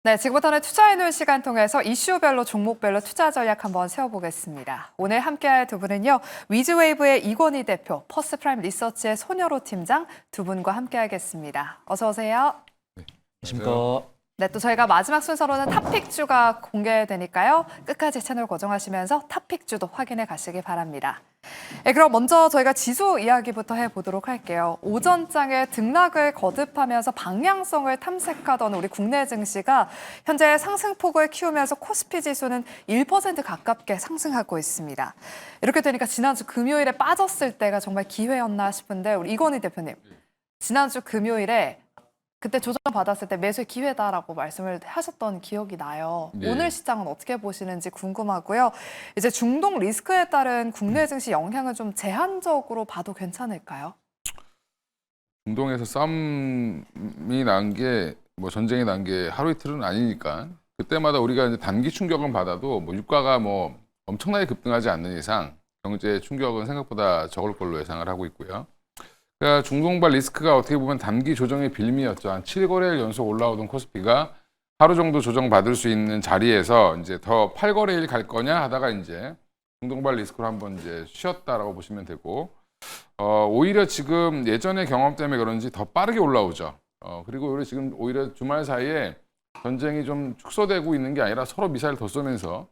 네, 지금부터는 투자해놓은 시간 통해서 이슈별로 종목별로 투자 전략 한번 세워보겠습니다. 오늘 함께할 두 분은요. 위즈웨이브의 이건희 대표, 퍼스트프라임 리서치의 손여로 팀장 두 분과 함께하겠습니다. 어서 오세요. 안녕하십니까. 네, 또 저희가 마지막 순서로는 탑픽주가 공개되니까요. 끝까지 채널 고정하시면서 탑픽주도 확인해 가시기 바랍니다. 네, 그럼 먼저 저희가 지수 이야기부터 해보도록 할게요. 오전장에 등락을 거듭하면서 방향성을 탐색하던 우리 국내 증시가 현재 상승폭을 키우면서 코스피 지수는 1% 가깝게 상승하고 있습니다. 이렇게 되니까 지난주 금요일에 빠졌을 때가 정말 기회였나 싶은데 우리 이건희 대표님, 지난주 금요일에 그때 조정 받았을 때 매수의 기회다라고 말씀을 하셨던 기억이 나요. 네. 오늘 시장은 어떻게 보시는지 궁금하고요. 이제 중동 리스크에 따른 국내 증시 영향은 좀 제한적으로 봐도 괜찮을까요? 중동에서 싸움이 난 게 뭐 전쟁이 난 게 하루 이틀은 아니니까 그때마다 우리가 이제 단기 충격은 받아도 뭐 유가가 뭐 엄청나게 급등하지 않는 이상 경제 충격은 생각보다 적을 걸로 예상을 하고 있고요. 그러니까 중동발 리스크가 어떻게 보면 단기 조정의 빌미였죠. 한 7거래일 연속 올라오던 코스피가 하루 정도 조정 받을 수 있는 자리에서 이제 더 8거래일 갈 거냐 하다가 이제 중동발 리스크로 한번 이제 쉬었다라고 보시면 되고, 오히려 지금 예전의 경험 때문에 그런지 더 빠르게 올라오죠. 그리고 오히려 지금 오히려 주말 사이에 전쟁이 좀 축소되고 있는 게 아니라 서로 미사일 더 쏘면서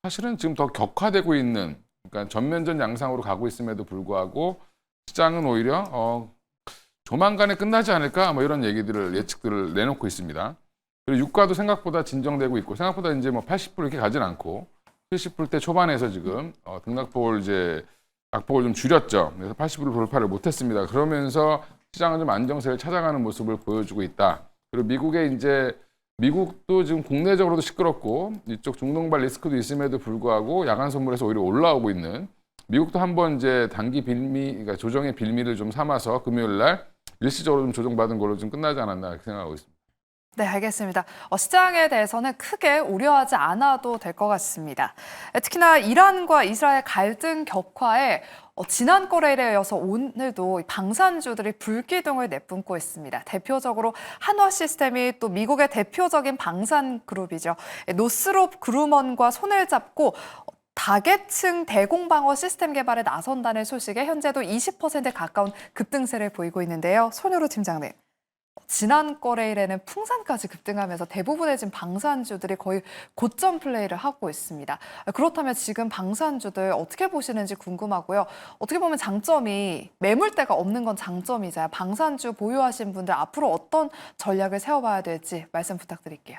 사실은 지금 더 격화되고 있는, 그러니까 전면전 양상으로 가고 있음에도 불구하고 시장은 오히려 조만간에 끝나지 않을까 뭐 이런 얘기들을 예측들을 내놓고 있습니다. 그리고 유가도 생각보다 진정되고 있고 생각보다 이제 뭐 80불 이렇게 가진 않고 70불대 초반에서 지금 등락폭을 이제 낙폭을 좀 줄였죠. 그래서 80불 돌파를 못했습니다. 그러면서 시장은 좀 안정세를 찾아가는 모습을 보여주고 있다. 그리고 미국도 지금 국내적으로도 시끄럽고 이쪽 중동발 리스크도 있음에도 불구하고 야간 선물에서 오히려 올라오고 있는, 미국도 한번 이제 단기 빌미, 그러니까 조정의 빌미를 좀 삼아서 금요일 날 일시적으로 좀 조정받은 걸로 좀 끝나지 않았나 이렇게 생각하고 있습니다. 네, 알겠습니다. 시장에 대해서는 크게 우려하지 않아도 될 것 같습니다. 특히나 이란과 이스라엘 갈등 격화에 지난 거래일에 이어서 오늘도 방산주들이 불기둥을 내뿜고 있습니다. 대표적으로 한화 시스템이 또 미국의 대표적인 방산 그룹이죠. 노스롭 그루먼과 손을 잡고 다계층 대공방어 시스템 개발에 나선다는 소식에 현재도 20%에 가까운 급등세를 보이고 있는데요. 손여로 팀장님, 지난 거래일에는 풍산까지 급등하면서 대부분의 지금 방산주들이 거의 고점 플레이를 하고 있습니다. 그렇다면 지금 방산주들 어떻게 보시는지 궁금하고요. 어떻게 보면 장점이 매물대가 없는 건 장점이잖아요. 방산주 보유하신 분들 앞으로 어떤 전략을 세워봐야 될지 말씀 부탁드릴게요.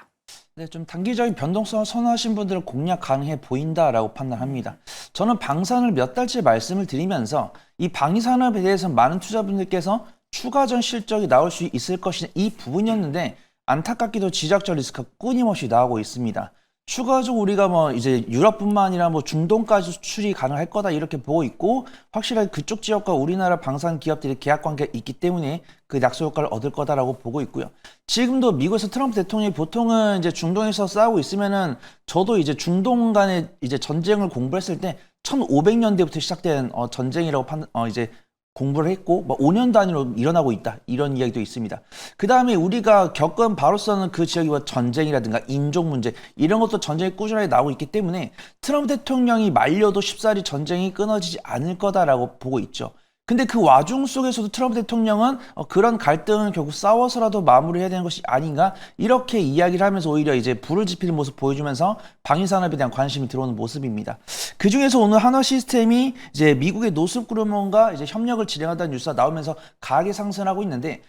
네, 좀 단기적인 변동성을 선호하신 분들은 공략 가능해 보인다라고 판단합니다. 저는 방산을 몇 달째 말씀을 드리면서 이 방위산업에 대해서 많은 투자분들께서 추가적 실적이 나올 수 있을 것인 이 부분이었는데 안타깝게도 지적적 리스크가 끊임없이 나오고 있습니다. 추가적으로 우리가 뭐 이제 유럽뿐만 아니라 뭐 중동까지 수출이 가능할 거다 이렇게 보고 있고, 확실하게 그쪽 지역과 우리나라 방산 기업들이 계약 관계가 있기 때문에 그 약소 효과를 얻을 거다라고 보고 있고요. 지금도 미국에서 트럼프 대통령이 보통은 이제 중동에서 싸우고 있으면은, 저도 이제 중동 간의 이제 전쟁을 공부했을 때 1500년대부터 시작된 전쟁이라고 이제 공부를 했고, 5년 단위로 일어나고 있다 이런 이야기도 있습니다. 그 다음에 우리가 겪은 바로서는 그 지역이 뭐 전쟁이라든가 인종 문제 이런 것도 전쟁이 꾸준하게 나오고 있기 때문에 트럼프 대통령이 말려도 쉽사리 전쟁이 끊어지지 않을 거다라고 보고 있죠. 근데 그 와중 속에서도 트럼프 대통령은 그런 갈등을 결국 싸워서라도 마무리해야 되는 것이 아닌가 이렇게 이야기를 하면서 오히려 이제 불을 지피는 모습 보여주면서 방위산업에 대한 관심이 들어오는 모습입니다. 그 중에서 오늘 한화 시스템이 이제 미국의 노스그루먼과 이제 협력을 진행한다는 뉴스가 나오면서 강하게 상승하고 있는데,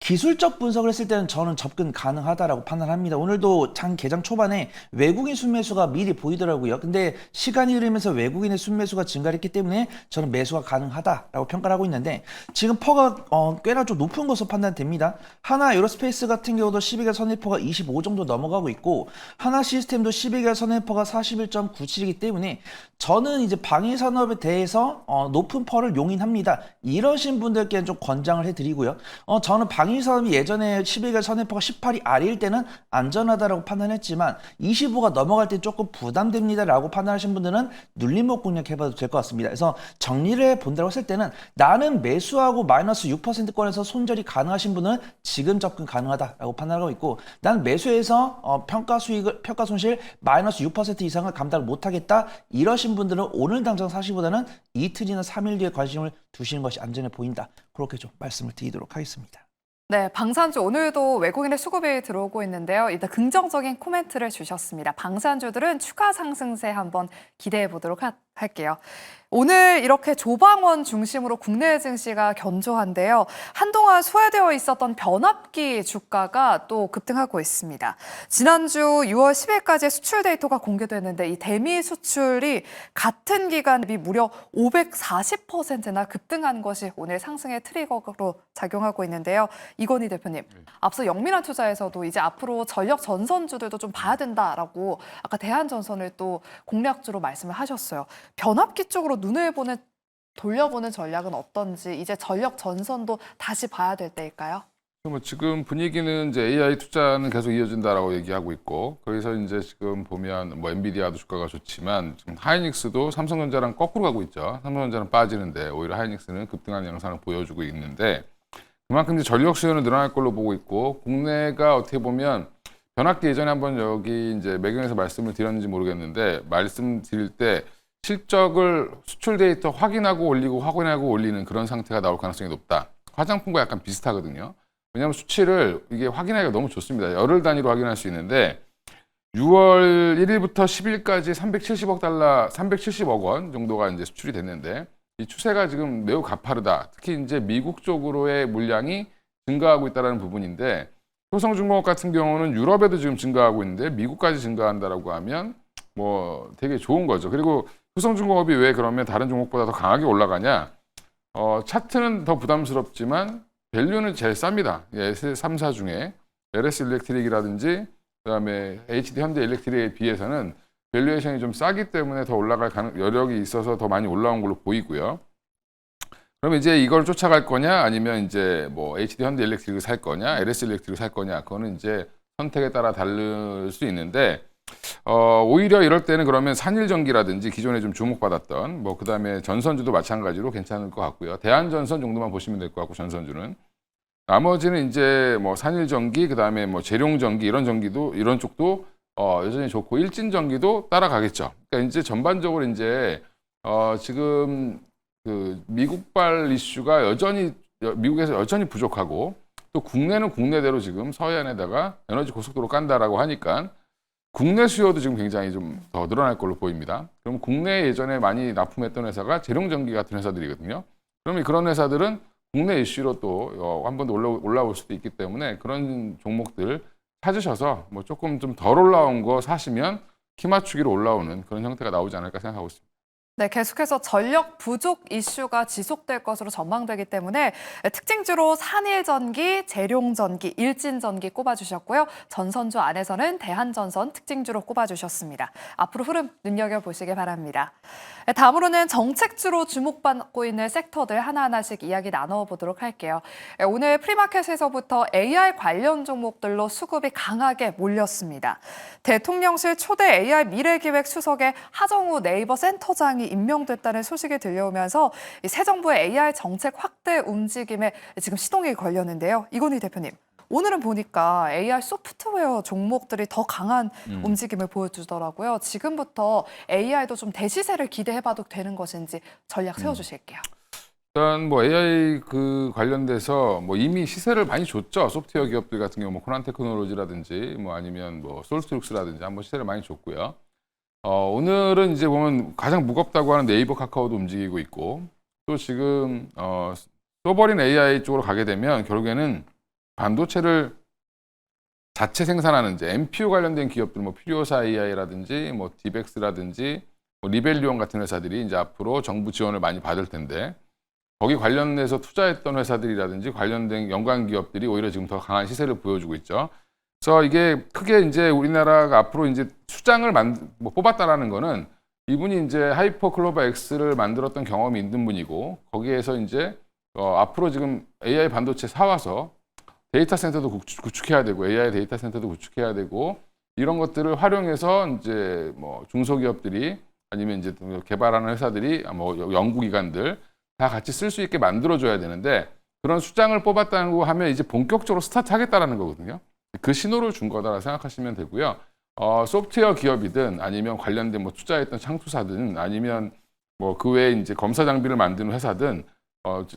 기술적 분석을 했을 때는 저는 접근 가능하다라고 판단합니다. 오늘도 장 개장 초반에 외국인 순매수가 미리 보이더라고요. 근데 시간이 흐르면서 외국인의 순매수가 증가했기 때문에 저는 매수가 가능하다라고 평가를 하고 있는데, 지금 퍼가 꽤나 좀 높은 것으로 판단됩니다. 하나 에어로스페이스 같은 경우도 12개월 선행포가 25 정도 넘어가고 있고, 하나 시스템도 12개월 선행포가 41.97이기 때문에 저는 이제 방위 산업에 대해서 높은 퍼를 용인합니다. 이러신 분들께는 좀 권장을 해드리고요. 저는 방위 방위산업이 예전에 11개월 선행포가 18이 아래일 때는 안전하다라고 판단했지만 25가 넘어갈 때 조금 부담됩니다라고 판단하신 분들은 눌림목 공략해봐도 될 것 같습니다. 그래서 정리를 해본다고 했을 때는 나는 매수하고 마이너스 6%권에서 손절이 가능하신 분은 지금 접근 가능하다라고 판단하고 있고, 나는 매수해서 평가 손실 마이너스 6% 이상을 감당을 못하겠다 이러신 분들은 오늘 당장 사시보다는 이틀이나 3일 뒤에 관심을 두시는 것이 안전해 보인다. 그렇게 좀 말씀을 드리도록 하겠습니다. 네, 방산주 오늘도 외국인의 수급이 들어오고 있는데요. 일단 긍정적인 코멘트를 주셨습니다. 방산주들은 추가 상승세 한번 기대해 보도록 할게요. 오늘 이렇게 조방원 중심으로 국내 증시가 견조한데요. 한동안 소외되어 있었던 변압기 주가가 또 급등하고 있습니다. 지난주 6월 10일까지 수출 데이터가 공개됐는데 이 대미 수출이 같은 기간 대비 무려 540%나 급등한 것이 오늘 상승의 트리거로 작용하고 있는데요. 이건희 대표님, 앞서 영민한 투자에서도 이제 앞으로 전력 전선주들도 좀 봐야 된다라고 아까 대한전선을 또 공략주로 말씀을 하셨어요. 변압기 쪽으로 눈을 돌려보는 전략은 어떤지, 이제 전력 전선도 다시 봐야 될 때일까요? 뭐 지금 분위기는 이제 AI 투자는 계속 이어진다라고 얘기하고 있고, 거기서 이제 지금 보면 뭐 엔비디아도 주가가 좋지만 지금 하이닉스도 삼성전자랑 거꾸로 가고 있죠. 삼성전자는 빠지는데 오히려 하이닉스는 급등하는 양상을 보여주고 있는데, 그만큼 이제 전력 수요는 늘어날 걸로 보고 있고, 국내가 어떻게 보면 변압기 예전에 한번 여기 이제 매경에서 말씀을 드렸는지 모르겠는데, 말씀드릴 때 실적을 수출 데이터 확인하고 올리는 그런 상태가 나올 가능성이 높다. 화장품과 약간 비슷하거든요. 왜냐하면 수치를 이게 확인하기가 너무 좋습니다. 열흘 단위로 확인할 수 있는데 6월 1일부터 10일까지 370억 원 정도가 이제 수출이 됐는데, 이 추세가 지금 매우 가파르다. 특히 이제 미국 쪽으로의 물량이 증가하고 있다는 부분인데, 효성중공업 같은 경우는 유럽에도 지금 증가하고 있는데 미국까지 증가한다라고 하면 뭐 되게 좋은 거죠. 그리고 효성중공업이 왜 그러면 다른 종목보다 더 강하게 올라가냐? 차트는 더 부담스럽지만 밸류는 제일 쌉니다. 예, 3사 중에 LS 일렉트릭이라든지 그다음에 HD 현대 일렉트릭에 비해서는 밸류에이션이 좀 싸기 때문에 더 올라갈 여력이 있어서 더 많이 올라온 걸로 보이고요. 그러면 이제 이걸 쫓아갈 거냐, 아니면 이제 뭐 HD 현대 일렉트릭을 살 거냐, LS 일렉트릭을 살 거냐, 그거는 이제 선택에 따라 다를 수 있는데, 오히려 이럴 때는 그러면 산일전기라든지 기존에 좀 주목받았던 뭐 그다음에 전선주도 마찬가지로 괜찮을 것 같고요. 대한전선 정도만 보시면 될 것 같고, 전선주는 나머지는 이제 뭐 산일전기, 그다음에 뭐 재룡전기 이런 쪽도 여전히 좋고, 일진전기도 따라가겠죠. 그러니까 이제 전반적으로 이제 지금 그 미국발 이슈가 미국에서 여전히 부족하고, 또 국내는 국내대로 지금 서해안에다가 에너지 고속도로 깐다라고 하니까 국내 수요도 지금 굉장히 좀 더 늘어날 걸로 보입니다. 그럼 국내에 예전에 많이 납품했던 회사가 재룡전기 같은 회사들이거든요. 그러면 그런 회사들은 국내 이슈로 또 한 번 더 올라올 수도 있기 때문에 그런 종목들 찾으셔서 뭐 조금 좀 덜 올라온 거 사시면 키 맞추기로 올라오는 그런 형태가 나오지 않을까 생각하고 있습니다. 네, 계속해서 전력 부족 이슈가 지속될 것으로 전망되기 때문에 특징주로 산일전기, 재룡전기, 일진전기 꼽아주셨고요. 전선주 안에서는 대한전선 특징주로 꼽아주셨습니다. 앞으로 흐름 눈여겨보시기 바랍니다. 다음으로는 정책주로 주목받고 있는 섹터들 하나하나씩 이야기 나눠보도록 할게요. 오늘 프리마켓에서부터 AI 관련 종목들로 수급이 강하게 몰렸습니다. 대통령실 초대 AI 미래기획 수석의 하정우 네이버 센터장이 임명됐다는 소식이 들려오면서 새 정부의 AI 정책 확대 움직임에 지금 시동이 걸렸는데요. 이건희 대표님, 오늘은 보니까 AI 소프트웨어 종목들이 더 강한 움직임을 보여주더라고요. 지금부터 AI도 좀 대시세를 기대해봐도 되는 것인지 전략 세워주실게요. 일단 뭐 AI 그 관련돼서 뭐 이미 시세를 많이 줬죠. 소프트웨어 기업들 같은 경우 뭐 코난테크놀로지라든지 뭐 아니면 뭐 솔스트룩스라든지 한번 시세를 많이 줬고요. 오늘은 이제 보면 가장 무겁다고 하는 네이버, 카카오도 움직이고 있고, 또 지금 써버린 AI 쪽으로 가게 되면 결국에는 반도체를 자체 생산하는 이제 NPU 관련된 기업들, 뭐 퓨리오사 AI라든지 뭐 디벡스라든지 뭐 리벨리온 같은 회사들이 이제 앞으로 정부 지원을 많이 받을 텐데, 거기 관련해서 투자했던 회사들이라든지 관련된 연관 기업들이 오히려 지금 더 강한 시세를 보여주고 있죠. 그래서 이게 크게 이제 우리나라가 앞으로 이제 수장을 뽑았다라는 거는 이분이 이제 하이퍼 클로버 X를 만들었던 경험이 있는 분이고, 거기에서 이제 앞으로 지금 AI 반도체 사와서 데이터 센터도 구축해야 되고 AI 데이터 센터도 구축해야 되고 이런 것들을 활용해서 이제 뭐 중소기업들이 아니면 이제 개발하는 회사들이 뭐 연구기관들 다 같이 쓸 수 있게 만들어줘야 되는데 그런 수장을 뽑았다고 하면 이제 본격적으로 스타트하겠다라는 거거든요. 그 신호를 준 거다라고 생각하시면 되고요. 소프트웨어 기업이든 아니면 관련된 뭐 투자했던 창투사든 아니면 뭐 그 외에 이제 검사 장비를 만드는 회사든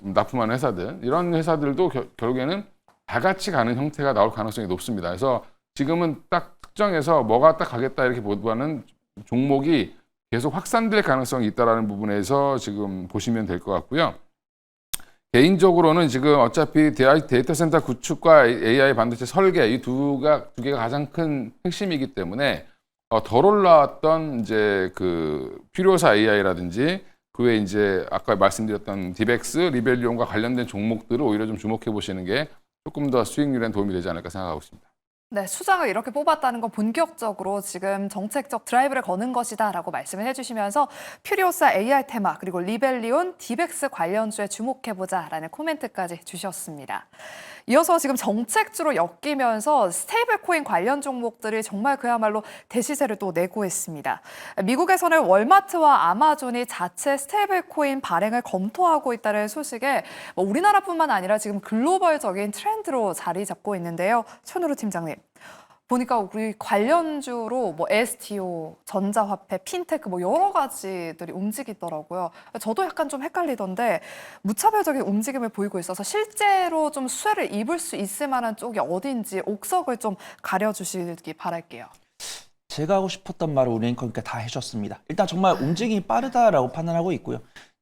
납품하는 회사든 이런 회사들도 결국에는 다 같이 가는 형태가 나올 가능성이 높습니다. 그래서 지금은 딱 특정해서 뭐가 딱 가겠다 이렇게 보다는 종목이 계속 확산될 가능성이 있다라는 부분에서 지금 보시면 될 것 같고요. 개인적으로는 지금 어차피 데이터 센터 구축과 AI 반도체 설계 이 두 개가 가장 큰 핵심이기 때문에 덜 올라왔던 이제 그 퓨리오사 AI라든지 그 외에 이제 아까 말씀드렸던 디벡스, 리벨리온과 관련된 종목들을 오히려 좀 주목해 보시는 게 조금 더 수익률에 도움이 되지 않을까 생각하고 있습니다. 네, 수장을 이렇게 뽑았다는 건 본격적으로 지금 정책적 드라이브를 거는 것이다라고 말씀을 해주시면서 퓨리오사 AI 테마 그리고 리벨리온, 디벡스 관련주에 주목해보자라는 코멘트까지 주셨습니다. 이어서 지금 정책주로 엮이면서 스테이블 코인 관련 종목들이 정말 그야말로 대시세를 또 내고 있습니다. 미국에서는 월마트와 아마존이 자체 스테이블 코인 발행을 검토하고 있다는 소식에 우리나라뿐만 아니라 지금 글로벌적인 트렌드로 자리 잡고 있는데요. 천우루 팀장님. 보니까 우리 관련주로 뭐 STO, 전자화폐, 핀테크 뭐 여러 가지들이 움직이더라고요. 저도 약간 좀 헷갈리던데 무차별적인 움직임을 보이고 있어서 실제로 좀 수혜를 입을 수 있을 만한 쪽이 어딘지 옥석을 좀 가려주시기 바랄게요. 제가 하고 싶었던 말을 우리 앵커니까 다 해줬습니다. 일단 정말 움직임이 빠르다라고 판단하고 있고요.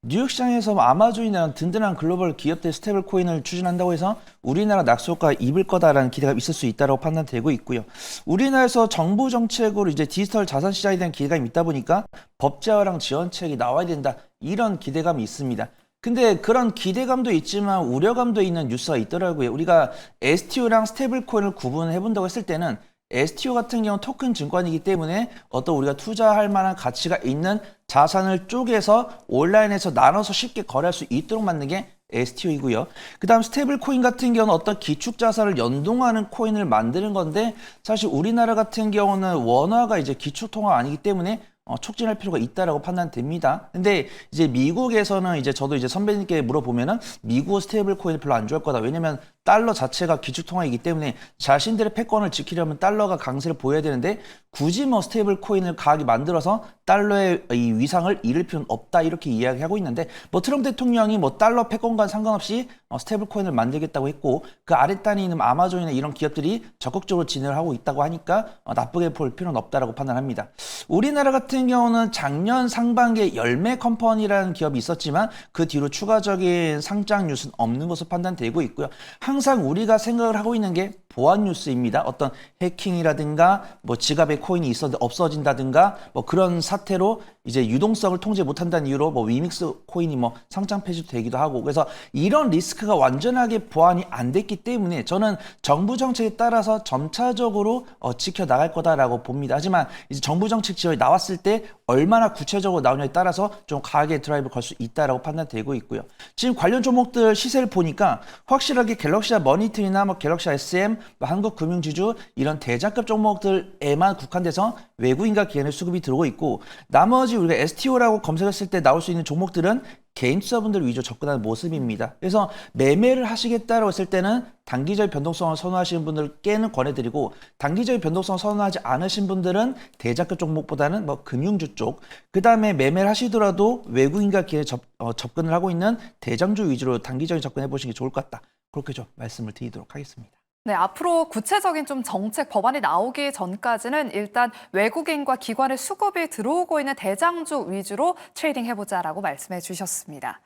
뉴욕 시장에서 아마존이나 든든한 글로벌 기업들 스테이블 코인을 추진한다고 해서 우리나라 낙수효과가 입을 거다라는 기대가 있을 수 있다고 판단되고 있고요. 우리나라에서 정부 정책으로 이제 디지털 자산 시장에 대한 기대감이 있다 보니까 법제화랑 지원책이 나와야 된다 이런 기대감이 있습니다. 근데 그런 기대감도 있지만 우려감도 있는 뉴스가 있더라고요. 우리가 STO랑 스테이블 코인을 구분해 본다고 했을 때는 STO 같은 경우는 토큰 증권이기 때문에 어떤 우리가 투자할 만한 가치가 있는 자산을 쪼개서 온라인에서 나눠서 쉽게 거래할 수 있도록 만든 게 STO이고요. 그 다음 스테이블 코인 같은 경우는 어떤 기축 자산을 연동하는 코인을 만드는 건데 사실 우리나라 같은 경우는 원화가 이제 기축 통화 아니기 때문에 촉진할 필요가 있다라고 판단됩니다. 근데 이제 미국에서는 이제 저도 이제 선배님께 물어보면은 미국 스테이블 코인을 별로 안 좋아할 거다. 왜냐면 달러 자체가 기축 통화이기 때문에 자신들의 패권을 지키려면 달러가 강세를 보여야 되는데 굳이 뭐 스테이블 코인을 강하게 만들어서 달러의 이 위상을 잃을 필요는 없다 이렇게 이야기하고 있는데 뭐 트럼프 대통령이 뭐 달러 패권과 상관없이 스테이블 코인을 만들겠다고 했고 그 아랫단에 있는 아마존이나 이런 기업들이 적극적으로 진행을 하고 있다고 하니까 나쁘게 볼 필요는 없다라고 판단합니다. 우리나라 같은 경우는 작년 상반기에 열매 컴퍼니라는 기업이 있었지만 그 뒤로 추가적인 상장 뉴스는 없는 것으로 판단되고 있고요. 항상 우리가 생각을 하고 있는 게 보안 뉴스입니다. 어떤 해킹이라든가 뭐 지갑에 코인이 있었는데 없어진다든가 뭐 그런 사태로 이제 유동성을 통제 못한다는 이유로 뭐 위믹스 코인이 뭐 상장 폐지되기도 하고 그래서 이런 리스크가 완전하게 보완이 안 됐기 때문에 저는 정부 정책에 따라서 점차적으로 지켜나갈 거다라고 봅니다. 하지만 이제 정부 정책 지원이 나왔을 때 얼마나 구체적으로 나오냐에 따라서 좀 강하게 드라이브 걸 수 있다라고 판단되고 있고요. 지금 관련 종목들 시세를 보니까 확실하게 갤럭시아 머니트리나 뭐 갤럭시아 SM, 뭐 한국금융지주 이런 대장급 종목들에만 국한돼서 외국인과 기관의 수급이 들어오고 있고 나머지 우리가 STO라고 검색했을 때 나올 수 있는 종목들은 개인 투자분들 위주로 접근하는 모습입니다. 그래서 매매를 하시겠다라고 했을 때는 단기적 변동성을 선호하시는 분들께는 권해드리고 단기적 변동성을 선호하지 않으신 분들은 대장급 종목보다는 뭐 금융주 쪽, 그 다음에 매매를 하시더라도 외국인과 기회에 접근을 하고 있는 대장주 위주로 단기적인 접근해 보시는 게 좋을 것 같다. 그렇게 좀 말씀을 드리도록 하겠습니다. 네, 앞으로 구체적인 좀 정책 법안이 나오기 전까지는 일단 외국인과 기관의 수급이 들어오고 있는 대장주 위주로 트레이딩 해보자라고 말씀해 주셨습니다.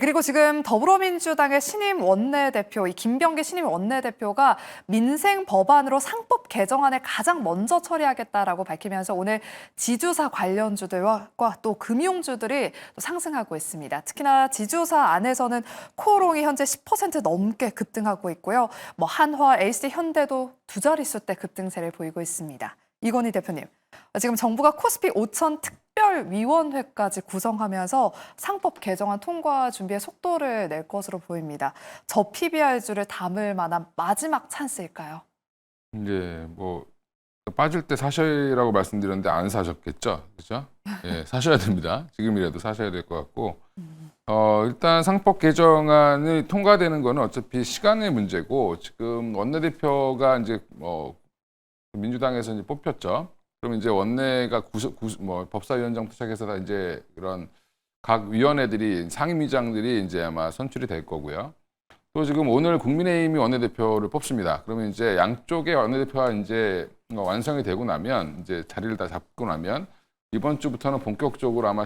그리고 지금 더불어민주당의 신임 원내대표, 이 김병기 신임 원내대표가 민생 법안으로 상법 개정안을 가장 먼저 처리하겠다라고 밝히면서 오늘 지주사 관련주들과 또 금융주들이 상승하고 있습니다. 특히나 지주사 안에서는 코오롱이 현재 10% 넘게 급등하고 있고요. 뭐 한화, HD 현대도 두 자릿수 대 급등세를 보이고 있습니다. 이건희 대표님, 지금 정부가 코스피 5천 특별 특별위원회까지 구성하면서 상법 개정안 통과 준비에 속도를 낼 것으로 보입니다. 저 PBR주를 담을 만한 마지막 찬스일까요? 이제 뭐 빠질 때 사셔라고 말씀드렸는데 안 사셨겠죠, 그렇죠? 예, 사셔야 됩니다. 지금이라도 사셔야 될 것 같고. 일단 상법 개정안이 통과되는 거는 어차피 시간의 문제고 지금 원내대표가 이제 민주당에서 이제 뽑혔죠. 그럼 이제 원내가 법사위원장부터 시작해서 다 이제 그런 각 위원회들이 상임위장들이 이제 아마 선출이 될 거고요. 또 지금 오늘 국민의힘이 원내대표를 뽑습니다. 그러면 이제 양쪽의 원내대표가 이제 완성이 되고 나면 이제 자리를 다 잡고 나면 이번 주부터는 본격적으로 아마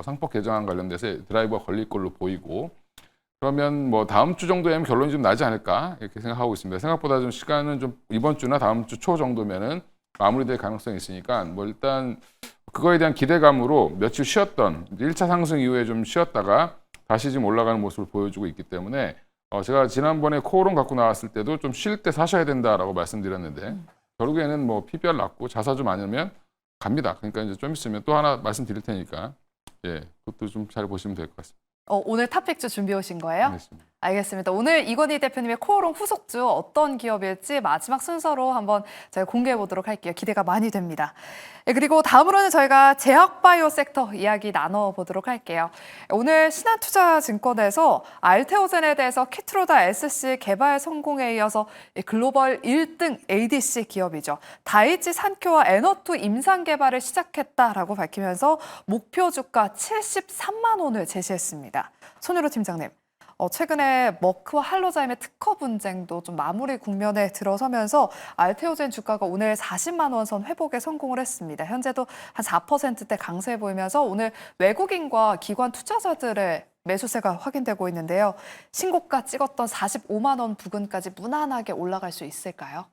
상법 개정안 관련돼서 드라이버가 걸릴 걸로 보이고 그러면 뭐 다음 주 정도에는 결론이 좀 나지 않을까 이렇게 생각하고 있습니다. 생각보다 좀 시간은 좀 이번 주나 다음 주 초 정도면은 마무리될 가능성이 있으니까 뭐 일단 그거에 대한 기대감으로 며칠 쉬었던 1차 상승 이후에 좀 쉬었다가 다시 지금 올라가는 모습을 보여주고 있기 때문에 제가 지난번에 코오롱 갖고 나왔을 때도 좀 쉴 때 사셔야 된다라고 말씀드렸는데 결국에는 뭐 PBR 낮고 자사 좀 많으면 갑니다. 그러니까 이제 좀 있으면 또 하나 말씀드릴 테니까 예, 그것도 좀 잘 보시면 될 것 같습니다. 오늘 탑픽주 준비해 오신 거예요? 알겠습니다. 알겠습니다. 오늘 이건희 대표님의 코오롱 후속주 어떤 기업일지 마지막 순서로 한번 저희가 공개해 보도록 할게요. 기대가 많이 됩니다. 그리고 다음으로는 저희가 제약바이오 섹터 이야기 나눠보도록 할게요. 오늘 신한투자증권에서 알테오젠에 대해서 키트로다 SC 개발 성공에 이어서 글로벌 1등 ADC 기업이죠. 다이치 산큐와 에너투 임상 개발을 시작했다라고 밝히면서 목표 주가 73만 원을 제시했습니다. 손유로 팀장님. 최근에 머크와 할로자임의 특허 분쟁도 좀 마무리 국면에 들어서면서 알테오젠 주가가 오늘 40만 원 선 회복에 성공을 했습니다. 현재도 한 4%대 강세 보이면서 오늘 외국인과 기관 투자자들의 매수세가 확인되고 있는데요. 신고가 찍었던 45만 원 부근까지 무난하게 올라갈 수 있을까요?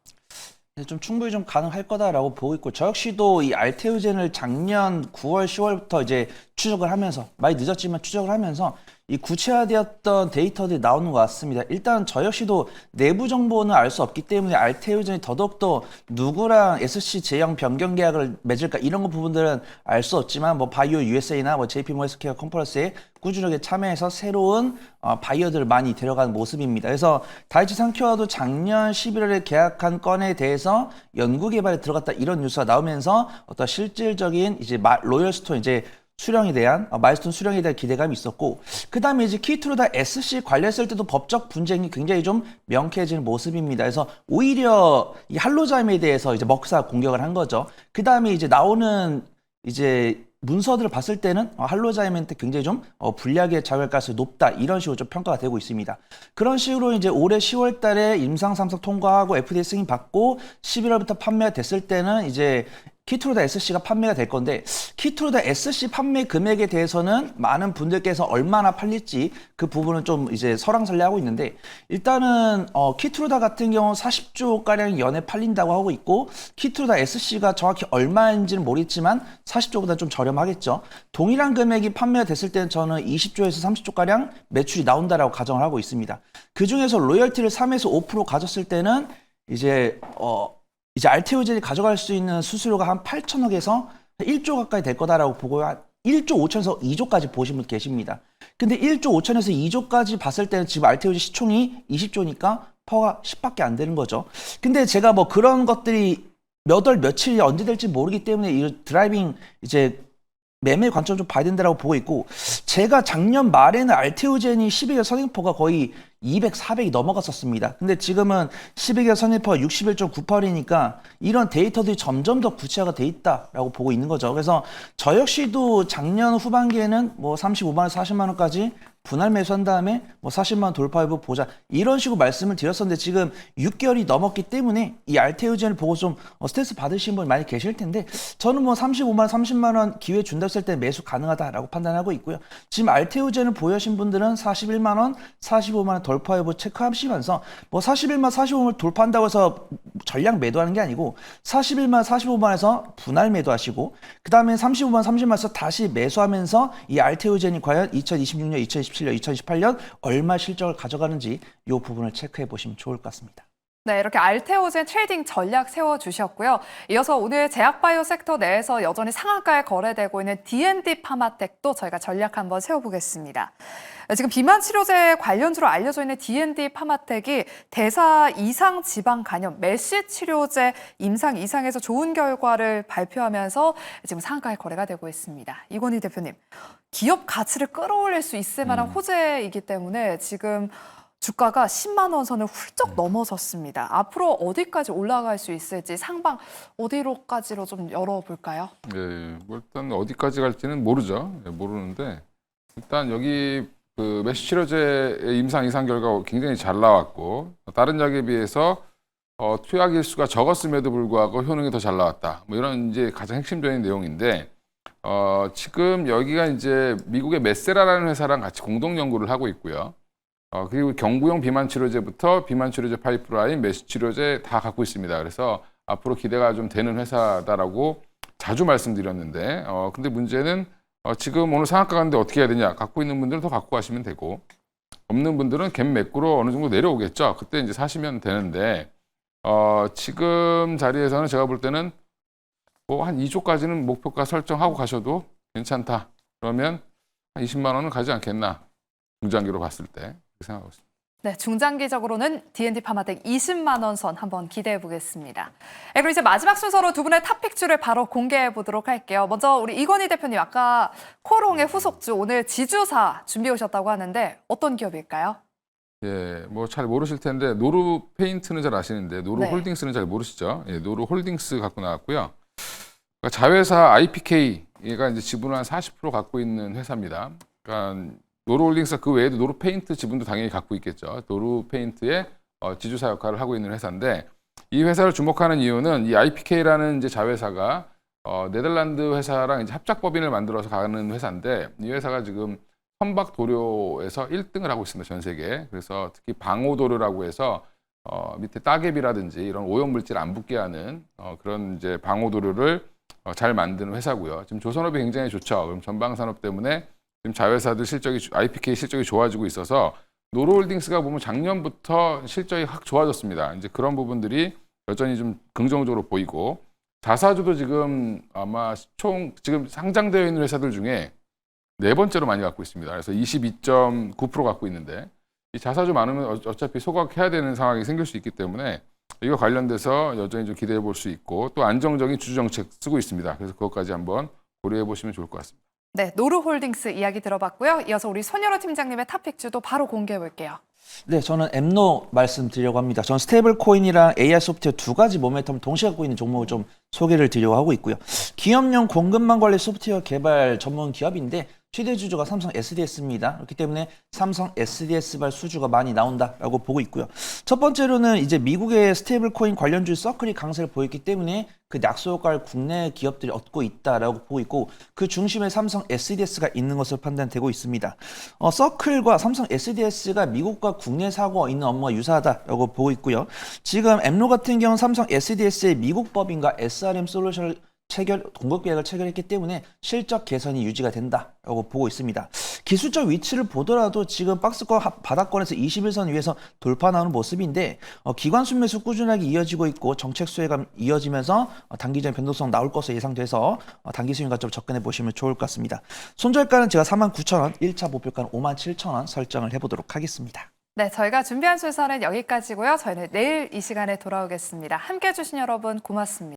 좀 충분히 좀 가능할 거다라고 보고 있고 저 역시도 이 알테오젠을 작년 9월, 10월부터 이제 추적을 하면서 많이 늦었지만 추적을 하면서 이 구체화되었던 데이터들이 나오는 것 같습니다. 일단 저 역시도 내부 정보는 알 수 없기 때문에 알테오젠이 더더욱더 누구랑 SC 제형 변경 계약을 맺을까 이런 거 부분들은 알 수 없지만 뭐 바이오 USA나 뭐 JP 헬스케어 컨퍼런스에 꾸준하게 참여해서 새로운 바이어들을 많이 데려가는 모습입니다. 그래서 다이치 산큐와도 작년 11월에 계약한 건에 대해서 연구 개발에 들어갔다 이런 뉴스가 나오면서 어떤 실질적인 이제 로열스톤 이제 수령에 대한 마일스톤 수령에 대한 기대감이 있었고 그 다음에 이제 키트로다 SC 관련했을 때도 법적 분쟁이 굉장히 좀 명쾌해지는 모습입니다. 그래서 오히려 이 할로자임에 대해서 이제 먹사 공격을 한 거죠. 그 다음에 이제 나오는 이제 문서들을 봤을 때는 할로자임한테 굉장히 좀 불리하게 작용할 가능성이 높다 이런 식으로 좀 평가가 되고 있습니다. 그런 식으로 이제 올해 10월 달에 임상 3상 통과하고 FDA 승인 받고 11월부터 판매가 됐을 때는 이제 키트로다 SC가 판매가 될 건데 키트로다 SC 판매 금액에 대해서는 많은 분들께서 얼마나 팔릴지 그 부분은 좀 이제 설왕설래하고 있는데 일단은 키트로다 같은 경우 40조 가량 연에 팔린다고 하고 있고 키트로다 SC가 정확히 얼마인지는 모르겠지만 40조보다 좀 저렴하겠죠. 동일한 금액이 판매가 됐을 때는 저는 20조에서 30조 가량 매출이 나온다라고 가정을 하고 있습니다. 그 중에서 로열티를 3에서 5% 가졌을 때는 이제 알테오젠이 가져갈 수 있는 수수료가 한 8천억에서 1조 가까이 될 거다라고 보고 1조 5천에서 2조까지 보신 분 계십니다. 근데 1조 5천에서 2조까지 봤을 때는 지금 알테오젠 시총이 20조니까 퍼가 10밖에 안 되는 거죠. 근데 제가 뭐 그런 것들이 몇 월 며칠이 언제 될지 모르기 때문에 이 드라이빙 이제 매매 관점 좀 봐야 된다고 보고 있고 제가 작년 말에는 알테오젠이 12개월 선행포가 거의 200, 400이 넘어갔었습니다. 근데 지금은 12개월 선행포가 61.98이니까 이런 데이터들이 점점 더 구체화가 돼 있다라고 보고 있는 거죠. 그래서 저 역시도 작년 후반기에는 뭐 35만 원, 40만 원까지 분할 매수한 다음에 뭐 40만 원 돌파해보고 보자 이런 식으로 말씀을 드렸었는데 지금 6개월이 넘었기 때문에 이 알테오젠을 보고 좀 스트레스 받으신 분이 많이 계실 텐데 저는 뭐 35만 원, 30만 원 기회 준다 했을 때 매수 가능하다라고 판단하고 있고요. 지금 알테오젠을 보유하신 분들은 41만 원, 45만 원 돌파해보 체크하시면서 뭐 41만, 45만 돌파한다고 해서 전량 매도하는 게 아니고 41만, 45만에서 분할 매도하시고 그 다음에 35만, 30만에서 다시 매수하면서 이 알테오젠이 과연 2026년, 2027년, 2028년 얼마 실적을 가져가는지 이 부분을 체크해 보시면 좋을 것 같습니다. 네, 이렇게 알테오젠 트레이딩 전략 세워주셨고요. 이어서 오늘 제약바이오 섹터 내에서 여전히 상한가에 거래되고 있는 D&D 파마텍도 저희가 전략 한번 세워보겠습니다. 지금 비만 치료제 관련주로 알려져 있는 D&D 파마텍이 대사 이상 지방 간염 메시 치료제 임상 이상에서 좋은 결과를 발표하면서 지금 상한가에 거래가 되고 있습니다. 이건희 대표님, 기업 가치를 끌어올릴 수 있을 만한 호재이기 때문에 지금 주가가 10만 원 선을 훌쩍 넘어섰습니다. 앞으로 어디까지 올라갈 수 있을지 상방 어디로까지로 좀 열어볼까요? 네, 뭐 일단 어디까지 갈지는 모르죠. 네, 모르는데 일단 여기 그 메시 치료제의 임상 이상 결과가 굉장히 잘 나왔고 다른 약에 비해서 투약 일수가 적었음에도 불구하고 효능이 더 잘 나왔다. 뭐 이런 이제 가장 핵심적인 내용인데 지금 여기가 이제 미국의 메세라라는 회사랑 같이 공동 연구를 하고 있고요. 그리고 경구용 비만 치료제부터 비만 치료제 파이프라인, 메시 치료제 다 갖고 있습니다. 그래서 앞으로 기대가 좀 되는 회사다라고 자주 말씀드렸는데, 근데 문제는 지금 오늘 상한가 갔는데 어떻게 해야 되냐? 갖고 있는 분들은 더 갖고 가시면 되고, 없는 분들은 갭 매꾸로 어느 정도 내려오겠죠. 그때 이제 사시면 되는데, 지금 자리에서는 제가 볼 때는 뭐 한 2조까지는 목표가 설정하고 가셔도 괜찮다. 그러면 한 20만 원은 가지 않겠나? 중장기로 봤을 때. 생각하고 있습니다. 네, 중장기적으로는 D&D 파마텍 20만 원 선 한번 기대해 보겠습니다. 그리고 이제 마지막 순서로 두 분의 탑픽주를 바로 공개해 보도록 할게요. 먼저 우리 이건희 대표님, 아까 코롱의 후속주 오늘 지주사 준비해 오셨다고 하는데 어떤 기업일까요? 예, 뭐 잘 모르실 텐데 노루 페인트는 잘 아시는데 노루 네. 홀딩스는 잘 모르시죠? 예, 노루 홀딩스 갖고 나왔고요. 그러니까 자회사 IPK가 이제 지분을 한 40% 갖고 있는 회사입니다. 그러니까 노루홀딩스 그 외에도 노루페인트 지분도 당연히 갖고 있겠죠. 노루페인트의 지주사 역할을 하고 있는 회사인데 이 회사를 주목하는 이유는 이 IPK라는 이제 자회사가 네덜란드 회사랑 이제 합작법인을 만들어서 가는 회사인데 이 회사가 지금 선박 도료에서 1등을 하고 있습니다. 전 세계. 그래서 특히 방호 도료라고 해서 밑에 따개비라든지 이런 오염 물질 안 붙게 하는 그런 이제 방호 도료를 잘 만드는 회사고요. 지금 조선업이 굉장히 좋죠. 그럼 전방 산업 때문에 지금 자회사들 실적이 IPK 실적이 좋아지고 있어서 노루홀딩스가 보면 작년부터 실적이 확 좋아졌습니다. 이제 그런 부분들이 여전히 좀 긍정적으로 보이고 자사주도 지금 아마 지금 상장되어 있는 회사들 중에 네 번째로 많이 갖고 있습니다. 그래서 22.9% 갖고 있는데 이 자사주 많으면 어차피 소각해야 되는 상황이 생길 수 있기 때문에 이거 관련돼서 여전히 좀 기대해 볼 수 있고 또 안정적인 주주 정책 쓰고 있습니다. 그래서 그것까지 한번 고려해 보시면 좋을 것 같습니다. 네, 노루홀딩스 이야기 들어봤고요. 이어서 우리 손여로 팀장님의 탑픽주도 바로 공개해 볼게요. 네, 저는 엠노 말씀드리려고 합니다. 저는 스테이블 코인이랑 AI 소프트웨어 두 가지 모멘텀 동시에 갖고 있는 종목을 좀 소개를 드리려고 하고 있고요. 기업용 공급망 관리 소프트웨어 개발 전문 기업인데 최대 주주가 삼성 SDS입니다. 그렇기 때문에 삼성 SDS발 수주가 많이 나온다라고 보고 있고요. 첫 번째로는 이제 미국의 스테이블 코인 관련주 서클이 강세를 보였기 때문에 그 약소 효과를 국내 기업들이 얻고 있다라고 보고 있고 그 중심에 삼성 SDS가 있는 것으로 판단되고 있습니다. 서클과 삼성 SDS가 미국과 국내 사고가 있는 업무가 유사하다라고 보고 있고요. 지금 엠로 같은 경우는 삼성 SDS의 미국 법인과 SRM 솔루션을 공급 계약을 체결했기 때문에 실적 개선이 유지가 된다라고 보고 있습니다. 기술적 위치를 보더라도 지금 박스권 바닥권에서 21선 위에서 돌파 나오는 모습인데 기관 순매수 꾸준하게 이어지고 있고 정책 수혜가 이어지면서 단기적인 변동성 나올 것으로 예상돼서 단기 수익과 좀 접근해 보시면 좋을 것 같습니다. 손절가는 제가 49,000원, 1차 목표가는 57,000원 설정을 해보도록 하겠습니다. 네, 저희가 준비한 순서는 여기까지고요. 저희는 내일 이 시간에 돌아오겠습니다. 함께해 주신 여러분 고맙습니다.